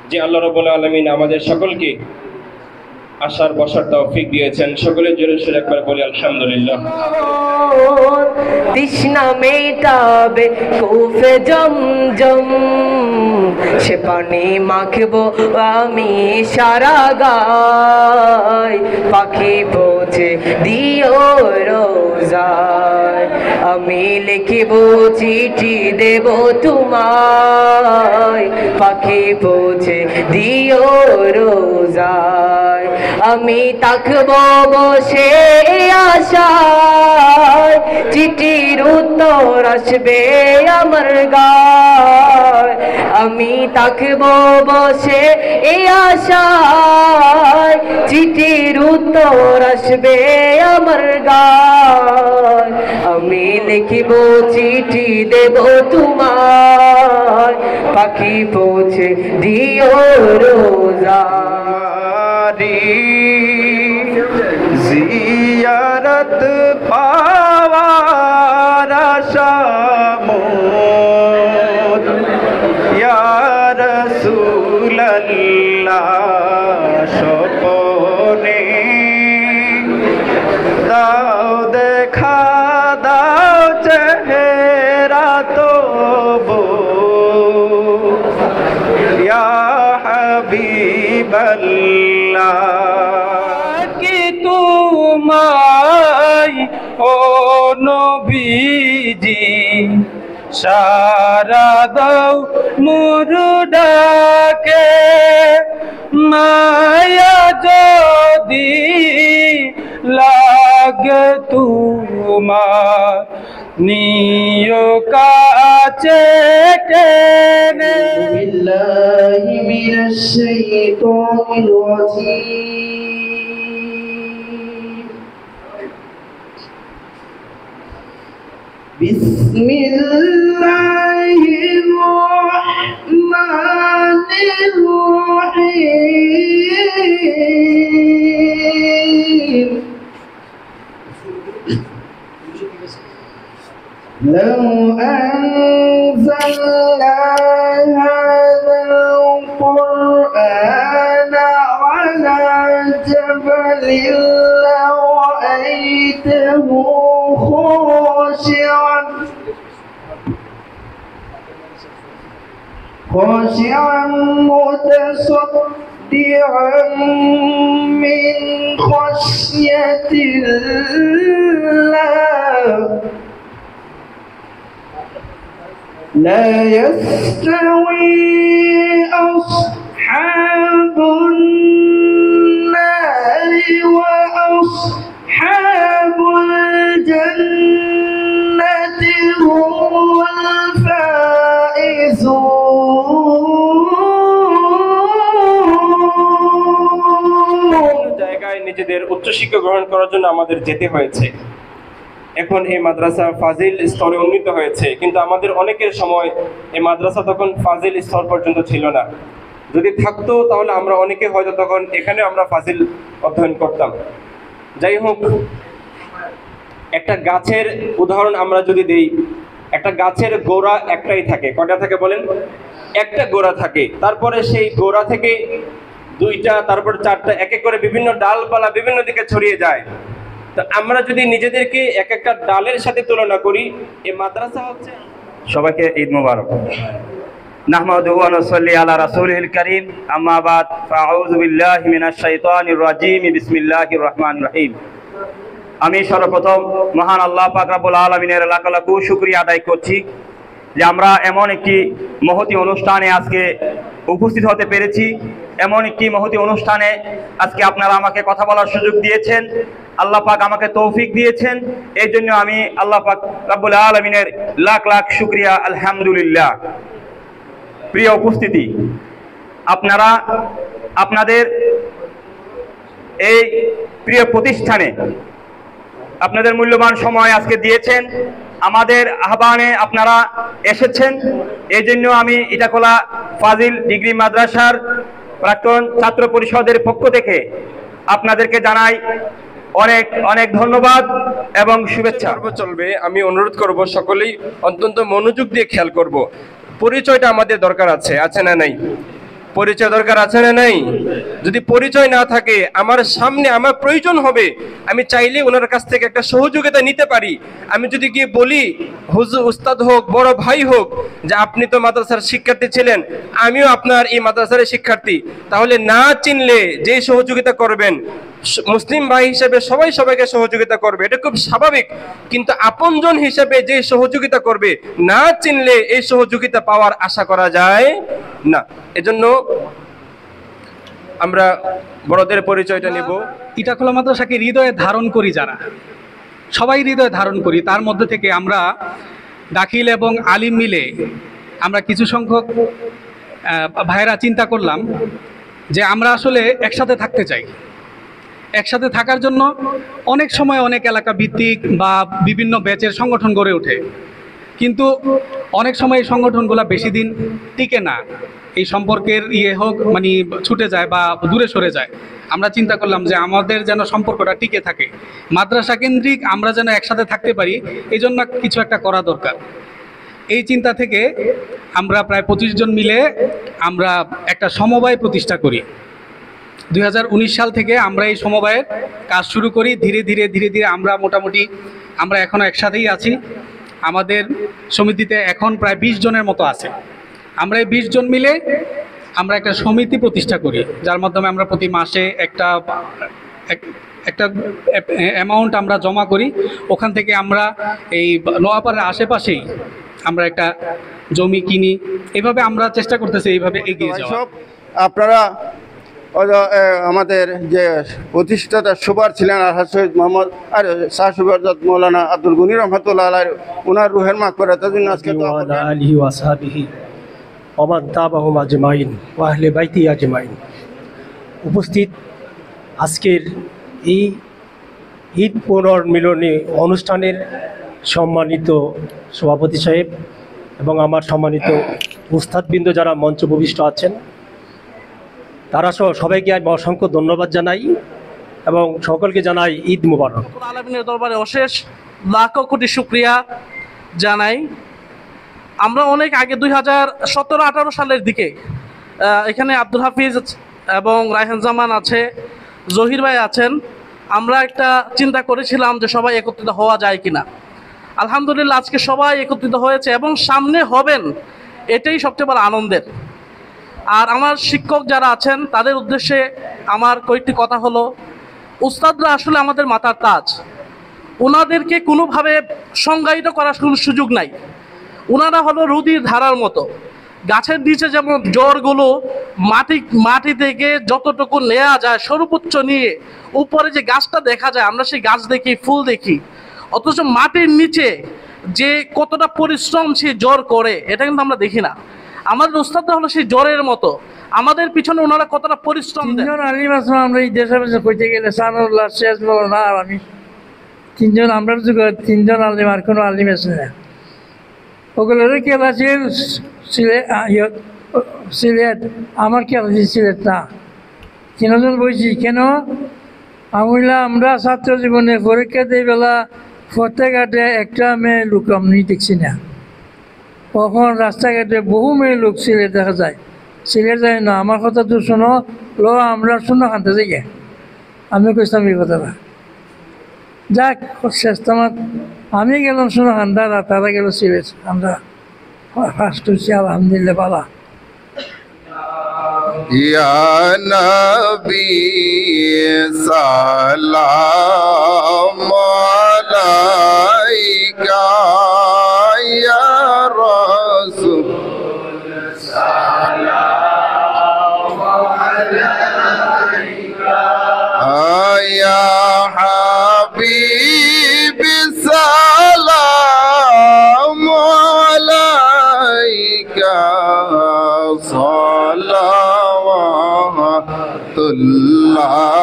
যে আল্লাহ রাব্বুল আলামিন আমাদের সকলকে আসার বসার তৌফিক দিয়েছেন। সকলের জোরে সুরে একবার বলি আলহামদুলিল্লাহ। তৃষ্ণা মেটাবে কূপে জমজম, সে পানি মাখবো আমি সারা গায়, পাখি পৌঁছে দিও রোজায়, আমি লিখিব চিঠি দেব তোমায়, পাখি পৌঁছে দিও রোজায়, আমি তাকবো বসে আশায়, চিঠির উত্তর আসবে আমার গায়, আমি তাকবো বসে আশায়, চিঠির উত্তর আসবে আমার গায়, আমি লিখিব চিঠি দেব তোমায়, পাখি পৌঁছে দিও রোজায়। জিয়ারত পাওয়ার আশা মোর ইয়া রাসূলুল্লাহ, স্বপনে দাও দেখা দাও চেহারা তবু ইয়া হাবিবাল্লাহ, তোমায় ও নবীজি সারা দাও মোর ডাকে, মায়া যদি লাগে তোমার নিয় কাছে টেনে। বিল্লাহি মিনাশ শাইতানির রাজীম, বিসমিল্লাহির রহমানির রহিম, لو أنزلنا هذا القرآن على جبل لرأيته خاشعا متصدعا من خشية الله، لا يستوي أصحاب النار وأصحاب الجنة هم الفائزون। জায়গায় নিজেদের উচ্চশিক্ষা গ্রহণ করার জন্য আমাদের যেতে হয়েছে। এখন এই মাদ্রাসা ফাজিল স্তরে উন্নীত হয়েছে, কিন্তু আমাদের অনেকের সময় এই মাদ্রাসা তখন ফাজিল স্তর পর্যন্ত ছিল না। যদি থাকতো তাহলে আমরা অনেকে হয়তো তখন এখানে আমরা ফাজিল অধ্যয়ন করতাম। যাই হোক, একটা গাছের উদাহরণ আমরা যদি দেই, একটা গাছের গোড়া একটাই থাকে। কয়টা থাকে বলেন? একটা গোড়া থাকে। তারপরে সেই গোড়া থেকে দুইটা, তারপর চারটা, এক এক করে বিভিন্ন ডালপালা বিভিন্ন দিকে ছড়িয়ে যায়। তো আমরা যদি নিজেদেরকে এক একটা ডালের সাথে তুলনা করি, এই মাদ্রাসা হচ্ছে। সবাইকে ঈদ মোবারক। নাহমাদুহু ওয়া নুসাল্লি আলা রাসূলিল কারীম, আম্মা বাদ, ফাআউযু বিল্লাহি মিনাশ শাইতানির রাজীম, বিসমিল্লাহির রহমানির রহিম। আমি সর্বপ্রথম মহান আল্লাহ পাক রব্বুল আলামিনের লাখ লাখ শুকরিয়া আদায় করছি যে আমরা এমন একটি মহতী অনুষ্ঠানে আজকে উপস্থিত হতে পেরেছি। এমন একটি মহতী অনুষ্ঠানে আজকে আপনারা আমাকে কথা বলার সুযোগ দিয়েছেন, আল্লাহ পাক আমাকে তৌফিক দিয়েছেন। এই জন্য আমি আল্লাহ পাক রব্বুল আলামিনের লাখ লাখ শুকরিয়া, আলহামদুলিল্লাহ। প্রিয় উপস্থিতি, আপনারা আপনাদের এই প্রিয় প্রতিষ্ঠানে আপনাদের মূল্যবান সময় আজকে দিয়েছেন, আমাদের আহ্বানে আপনারা এসেছেন। এই জন্য আমি ইটাখোলা ফাজিল ডিগ্রি মাদ্রাসার প্রাক্তন ছাত্র পরিষদের পক্ষ থেকে আপনাদেরকে জানাই অনেক অনেক ধন্যবাদ এবং শুভেচ্ছা। চলবে, আমি অনুরোধ করব সকলেই অত্যন্ত মনোযোগ দিয়ে খেয়াল করব। পরিচয়টা আমাদের দরকার আছে, আছে না নাই? পরিচয় দরকার আছে না নাই? যদি পরিচয় না থাকে, আমার সামনে আমার প্রয়োজন হবে, আমি চাইলে ওনার কাছ থেকে একটা সহযোগিতা নিতে পারি। আমি যদি গিয়ে বলি, হুজুর, উস্তাদ হোক, বড় ভাই হোক, যে আপনি তো মাদ্রাসার শিক্ষার্থী ছিলেন, আমিও আপনার এই মাদ্রাসার শিক্ষার্থী, তাহলে না চিনলে যে সহযোগিতা করবেন, মুসলিম ভাই হিসেবে সবাই সবাইকে সহযোগিতা করবে, এটা খুব স্বাভাবিক। কিন্তু আপনজন হিসেবে যে সহযোগিতা করবে, না চিনলে এই সহযোগিতা পাওয়ার আশা করা যায় না। এজন্য আমরা বড়দের পরিচয়টা নেব। ইটাখোলা মাদ্রাসাকে হৃদয়ে ধারণ করি যারা, সবাই হৃদয়ে ধারণ করি। তার মধ্যে থেকে আমরা দাখিল এবং আলিম মিলে আমরা কিছু সংখ্যক ভাইয়েরা চিন্তা করলাম যে আমরা আসলে একসাথে থাকতে চাই। একসাথে থাকার জন্য অনেক সময় অনেক এলাকা ভিত্তিক বা বিভিন্ন ব্যাচের সংগঠন গড়ে ওঠে, কিন্তু অনেক সময় এই সংগঠনগুলো বেশি দিন টিকে না। এই সম্পর্কের হোক মানে ছুটে যায় বা দূরে সরে যায়। আমরা চিন্তা করলাম যে আমাদের যেন সম্পর্কটা টিকে থাকে, মাদ্রাসা কেন্দ্রিক আমরা যেন একসাথে থাকতে পারি, এই জন্য কিছু একটা করা দরকার। এই চিন্তা থেকে আমরা প্রায় 25 জন মিলে আমরা একটা সমবায় প্রতিষ্ঠা করি। 2019 সাল থেকে আমরা এই সমবায়ের কাজ শুরু করি। ধীরে ধীরে আমরা মোটামুটি আমরা এখনও একসাথেই আছি। আমাদের সমিতিতে এখন প্রায় 20 জনের মতো আছে। আমরা এই 20 জন মিলে আমরা একটা সমিতি প্রতিষ্ঠা করি, যার মাধ্যমে আমরা প্রতি মাসে একটা অ্যামাউন্ট আমরা জমা করি। ওখান থেকে আমরা এই নোয়াপাড়ার আশেপাশেই আমরা একটা জমি কিনি। এইভাবে আমরা চেষ্টা করতেছি এইভাবে এগিয়ে যাওয়া। আপনারা আমাদের যে প্রতিষ্ঠাতা সুপার ছিলেন আলহাজ সৈয়দ মোহাম্মদ আর শাহ সুবারজাত মৌলানা আব্দুল গনি রহমতুল্লাহ আলাইহি, ওনার রুহের মাগফিরাতের জন্য আজকে আলিহি ওয়া সাহবিহি ওয়া মান তাবাহুম আজমাইন ওয়া আহলে বাইতি আজমাইন। উপস্থিত আজকের এই ঈদ পুনর্মিলনী অনুষ্ঠানের সম্মানিত সভাপতি সাহেব এবং আমার সম্মানিত উস্তাদবৃন্দ যারা মঞ্চ উপবিষ্ট আছেন, তারা সহ সবাইকে আমি অসংখ্য ধন্যবাদ জানাই এবং সকলকে জানাই ঈদ মুবারক। আলামিনের দরবারে অশেষ লাখো কোটি শুকরিয়া জানাই। আমরা অনেক আগে 2017-18 সালের দিকে এখানে আব্দুল হাফিজ এবং রায়হান জামান আছে, জহির ভাই আছেন, আমরা একটা চিন্তা করেছিলাম যে সবাই একত্রিত হওয়া যায় কিনা। আলহামদুলিল্লাহ আজকে সবাই একত্রিত হয়েছে এবং সামনে হবেন, এটাই সবচেয়ে বড় আনন্দের। আর আমার শিক্ষক যারা আছেন তাদের উদ্দেশ্যে আমার কয়েকটি কথা হলো, উস্তাদরা আসলে আমাদের মাথার তাজ। ওনাদেরকে কোনোভাবে সংজ্ঞায়িত করার কোনো সুযোগ নাই। ওনারা হলো নদীর ধারার মতো। গাছের নিচে যেমন জড়গুলো মাটি থেকে যতটুকু নেওয়া যায় সর্বোচ্চ নিয়ে উপরে যে গাছটা দেখা যায়, আমরা সেই গাছ দেখি, ফুল দেখি, অথচ মাটির নিচে যে কতটা পরিশ্রম সে জ্বর করে এটা কিন্তু আমরা দেখি না। আমাদের উস্তাদরা হলো সেই জ্বরের মতো, আমাদের পিছনে ওনারা কতটা পরিশ্রম দেন। তিনজন আলিম আসলাম আমরা এই দেশে কইতে গেলে সানুল্লাহ শেষ বলো না, আমি তিনজন আমরা যুগে তিনজন আলিম, আর কোনো আলিম আছে না। ওগুলোর কেলা ছিল সিলেট, আমার কেলা ছিল সিলেট না। তিনজন বলছি কেন আমরা ছাত্র জীবনে পরীক্ষা দিয়ে বেলা ফতেঘাটে একটা মেয়ে লোক আমি দেখছি না। কখন রাস্তাঘাটে বহু মেয়ে লোক সিলেট দেখা যায়, সিলেট যায় না। আমার কথা তো শোনো, আমরা শোনো খানতে যাই, আমি কইতাম এই কথাটা। যাক শেষ তোমার আমি গেলাম শোনো খান্দারা, তারা গেল সিলেট, আমরা ফার্স্ট হচ্ছি আলহামদুলিল্লাহ পালা। ইয়া নবী সালাম আলাইকা ইয়া রাসূল সালাম আলাইকা ইয়া হাবিবি সালাম আলাইকা সালাওয়াতুল্লাহ